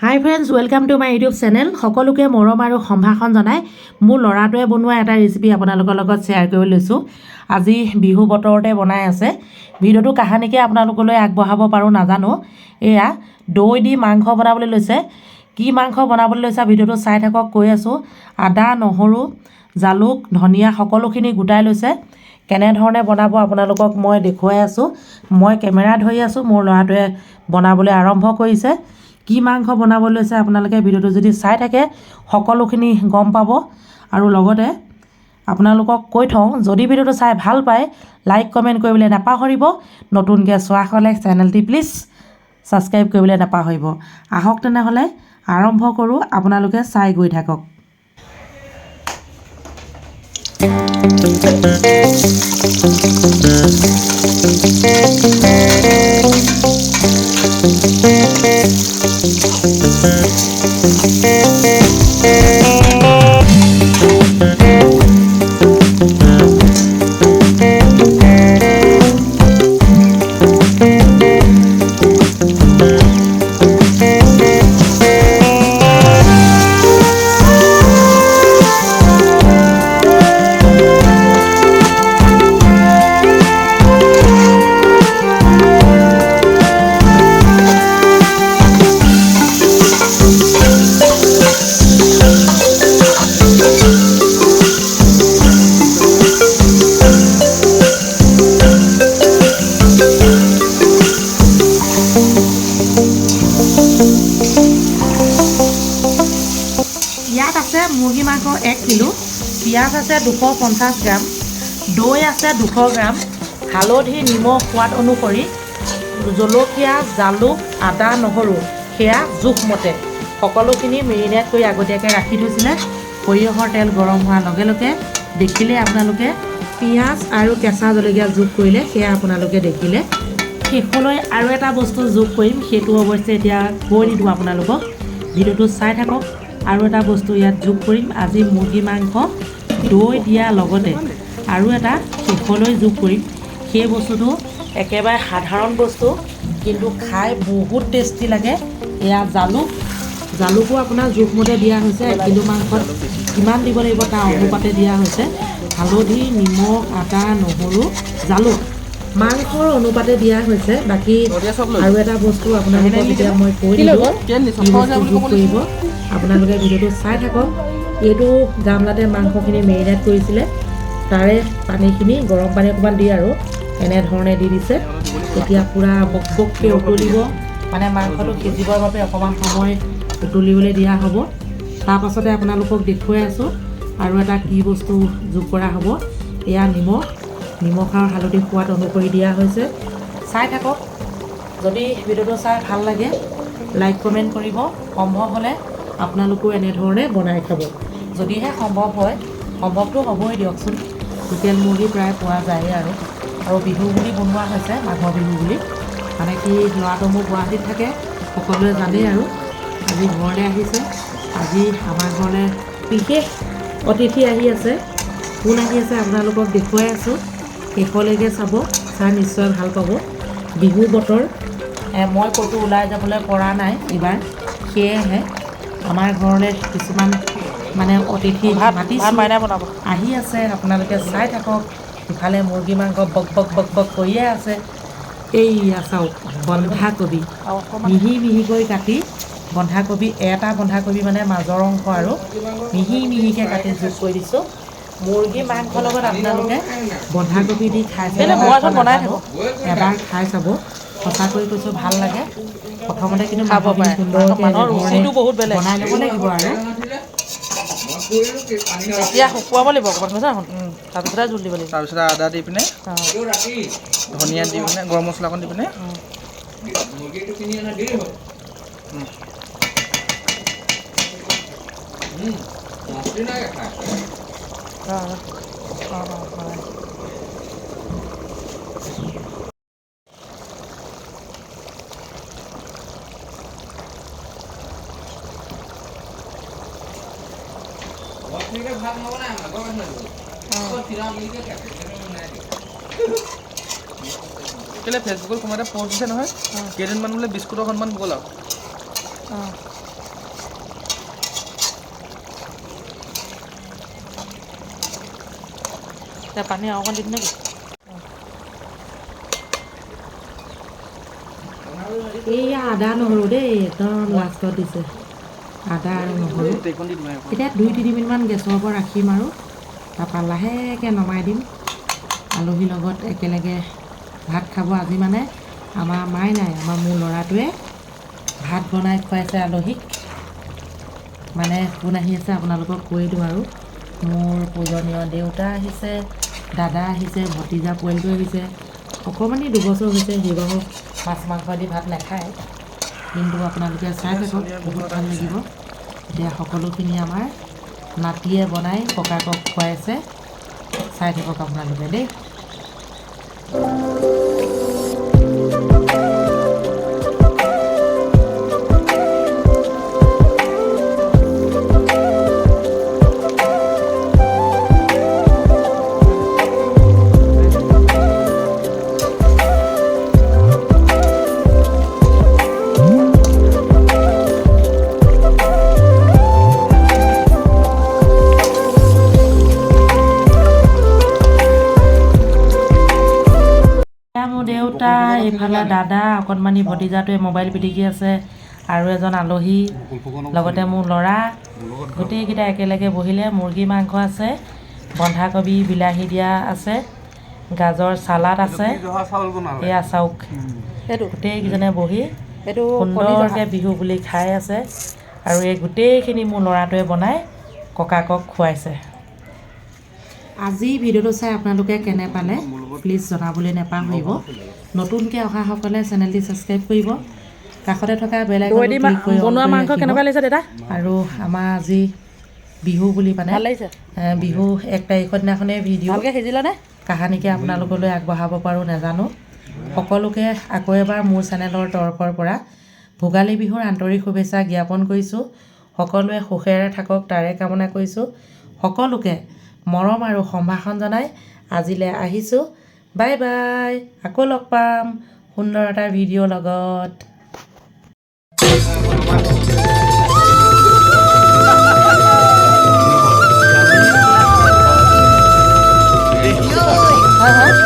High friends, welcome to my YouTube channel. সকলোকে মৰম আৰু সম্ভাষণ জনাই মোৰ ল'ৰাটোৱে বনোৱা এটা ৰেচিপি আপোনালোকৰ লগত শ্বেয়াৰ কৰি লৈছোঁ। আজি বিহু বতৰতে বনাই আছে। ভিডিঅ'টো কাহানিকৈ আপোনালোকলৈ আগবঢ়াব পাৰোঁ নাজানো। এয়া দৈ দি মাংস বনাবলৈ লৈছে। কি মাংস বনাবলৈ লৈছে ভিডিঅ'টো চাই থাকক, কৈ আছোঁ। আদা, নহৰু, জালুক, ধনিয়া সকলোখিনি গোটাই লৈছে। কেনেধৰণে বনাব আপোনালোকক মই দেখুৱাই আছোঁ। মই কেমেৰা ধৰি আছোঁ, মোৰ ল'ৰাটোৱে বনাবলৈ আৰম্ভ কৰিছে। কি মাংস বনাবলৈ লৈছে আপোনালোকে ভিডিঅ'টো যদি চাই থাকে সকলোখিনি গম পাব। আৰু লগতে আপোনালোকক কৈ থওঁ, যদি ভিডিঅ'টো চাই ভাল পায় লাইক কমেণ্ট কৰিবলৈ নাপাহৰিব। নতুনকৈ চোৱা হ'লে চেনেলটি প্লিজ ছাবস্ক্ৰাইব কৰিবলৈ নাপাহৰিব। আহক তেনেহ'লে আৰম্ভ কৰোঁ, আপোনালোকে চাই গৈ থাকক। ইয়াত আছে মুৰ্গী মাংস 1 কিলো, পিঁয়াজ আছে 250 গ্ৰাম, দৈ আছে 200 গ্ৰাম, হালধি, নিমখ সোৱাদ অনুসৰি, জলকীয়া, জালুক, আদা, নহৰু সেয়া জোখমতে সকলোখিনি মেৰিনেট কৰি আগতীয়াকৈ ৰাখি থৈছিলে। সৰিয়হৰ তেল গৰম হোৱাৰ লগে লগে দেখিলে আপোনালোকে পিঁয়াজ আৰু কেঁচা জলকীয়া যোগ কৰিলে, সেয়া আপোনালোকে দেখিলে। শেষলৈ আৰু এটা বস্তু যোগ কৰিম, সেইটো অৱশ্যে এতিয়া কৈ নিদিওঁ আপোনালোকক, ভিডিঅ'টো চাই থাকক। আৰু এটা বস্তু ইয়াত যোগ কৰিম, আজি মুৰ্গী মাংস দৈ দিয়াৰ লগতে আৰু এটা শেষলৈ যোগ কৰিম। সেই বস্তুটো একেবাৰে সাধাৰণ বস্তু, কিন্তু খাই বহুত টেষ্টি লাগে। এয়া জালুকো আপোনাৰ জোখমতে দিয়া হৈছে। 1 কিলো মাংসত কিমান দিব লাগিব তাৰ অনুপাতে দিয়া হৈছে। হালধি, নিমখ, আদা, নহৰু, জালুক মাংসৰ অনুপাতে দিয়া হৈছে। বাকী আৰু এটা বস্তু আপোনালোকক এতিয়া মই কৈ দিলোঁ, কি বস্তু যোগ কৰিব আপোনালোকে ভিডিঅ'টো চাই থাকক। এইটো গামলাতে মাংসখিনি মেৰিনেট কৰিছিলে, তাৰে পানীখিনি গৰম পানী অকণমান দি আৰু এনেধৰণে দি দিছে। এতিয়া পূৰা বক বককৈ উতলিব, মানে মাংসটো সিজিবৰ বাবে অকণমান সময় উতলিবলৈ দিয়া হ'ব। তাৰপাছতে আপোনালোকক দেখুৱাই আছোঁ আৰু এটা কি বস্তু যোগ কৰা হ'ব। এয়া নিমখ আৰু হালধি সোৱাদ অনুসৰি দিয়া হৈছে। চাই থাকক, যদি ভিডিঅ'টো চাই ভাল লাগে লাইক কমেণ্ট কৰিব। সম্ভৱ হ'লে আপোনালোকেও এনেধৰণে বনাই খাব, যদিহে সম্ভৱ হয়। সম্ভৱটো হ'বই দিয়কচোন, লোকেল মুৰ্গী প্ৰায় পোৱা যায় আৰু বিহু বুলি বনোৱা হৈছে, মাঘৰ বিহু বুলি। মানে কি, ল'ৰাটো মোৰ গুৱাহাটীত থাকে, সকলোৱে জানেই। আৰু আজি ঘৰলৈ আহিছে। আজি আমাৰ ঘৰলৈ বিশেষ অতিথি আহি আছে। কোন আহি আছে আপোনালোকক দেখুৱাই আছোঁ, শেষলৈকে চাব, চাই নিশ্চয় ভাল পাব। বিহু বতৰ, মই ক'তো ওলাই যাবলৈ পৰা নাই এইবাৰ, সেয়েহে আমাৰ ঘৰলৈ কিছুমান মানে অতিথি আহি আছে। আপোনালোকে চাই থাকক। ইফালে মুৰ্গী মাংস বক বক বক বক কৰিয়ে আছে। এইয়া চাওক, বন্ধাকবি মিহি মিহিকৈ কাটি, বন্ধাকবি এটা বন্ধাকবি মানে মাজৰ অংশ আৰু মিহি মিহিকৈ কাটি যোগ কৰি দিছোঁ। মুৰ্গী মাংসৰ লগত আপোনালোকে বন্ধাকবি দি খাই চাব, এবাৰ খাই চাব, সঁচাকৈ কৈছোঁ ভাল লাগে। প্ৰথমতে কিন্তু মাংসখিনি সুন্দৰকৈ বনাই ল'ব লাগিব আৰু এতিয়া শুকুৱাব লাগিব অকণমান, তাৰপিছতে জোল দিব লাগিব। তাৰপিছতে আদা দি পিনে, ধনিয়া দি পিনে, গৰম মছলা অকণ দি পিনে, ভাত নবনাই কেলে ফেচবুকত কোনোবা এটা পষ্ট দিছে নহয়, কেইদিনমান বোলে বিস্কুটৰ সন্মান গ'ল আৰু এতিয়া পানী আৰু অকণ দিম নেকি? এইয়া আদা নহৰু দেই একদম লাষ্টত দিছে আদা আৰু নহৰু। এতিয়া 2-3 মিনিটমান গেছৰ ওপৰত ৰাখিম আৰু তাৰপৰা লাহেকৈ নমাই দিম। আলহীৰ লগত একেলগে ভাত খাব। আজি মানে আমাৰ মাই নাই, মোৰ ল'ৰাটোৱে ভাত বনাই খুৱাইছে আলহীক। মানে কোন আহি আছে আপোনালোকক কৈ দিওঁ আৰু মোৰ পূজনীয় দেউতা আহিছে, দাদা আহিছে, ভতিজা পোৱালিটো আহিছে। অকণমানি 2 বছৰ হৈছে, সি বাৰু মাছ মাংস দি ভাত নাখায়, কিন্তু আপোনালোকে চাই থাকক, বহুত ভাল লাগিব। এতিয়া সকলোখিনি আমাৰ নাতিয়ে বনাই ককাকক খুৱাইছে, চাই থাকক আপোনালোকে দেই। মোৰ দেউতা, এইফালে দাদা, অকণমানি ভতিজাটোৱে মোবাইল পিটিকি আছে, আৰু এজন আলহী, লগতে মোৰ ল'ৰা, গোটেইকেইটা একেলগে বহিলে। মুৰ্গী মাংস আছে, বন্ধাকবি বিলাহী দিয়া আছে, গাজৰ চালাড আছে, এয়া চাওক। গোটেইকেইজনে বহি সুন্দৰকৈ বিহু বুলি খাই আছে, আৰু এই গোটেইখিনি মোৰ ল'ৰাটোৱে বনাই ককাকক খুৱাইছে। আজি ভিডিঅ'টো চাই আপোনালোকে কেনে পালে প্লিজ জনাবলৈ নাপাহৰিব। নতুনকৈ অহাসকলে চেনেলটি ছাবস্ক্ৰাইব কৰিব, কাষতে থকা বেল আইকনটো ক্লিক কৰি বনোৱা মাংস কেনেকুৱা লাগিছে দাদা? আৰু আমাৰ আজি বিহু বুলি মানে বিহু 1 তাৰিখৰ দিনাখনেই ভিডিঅ' সিজিলেনে কাহানিকৈ আপোনালোকলৈ আগবঢ়াব পাৰোঁ নাজানো। সকলোকে আকৌ এবাৰ মোৰ চেনেলৰ তৰফৰ পৰা ভোগালী বিহুৰ আন্তৰিক শুভেচ্ছা জ্ঞাপন কৰিছোঁ। সকলোৱে সুখেৰে থাকক তাৰে কামনা কৰিছোঁ। সকলোকে মৰম আৰু সম্ভাষণ জনাই আজিলৈ আহিছোঁ। বাই বাই, আকৌ লগ পাম সুন্দৰ এটা ভিডিঅ'ৰ লগত। হয়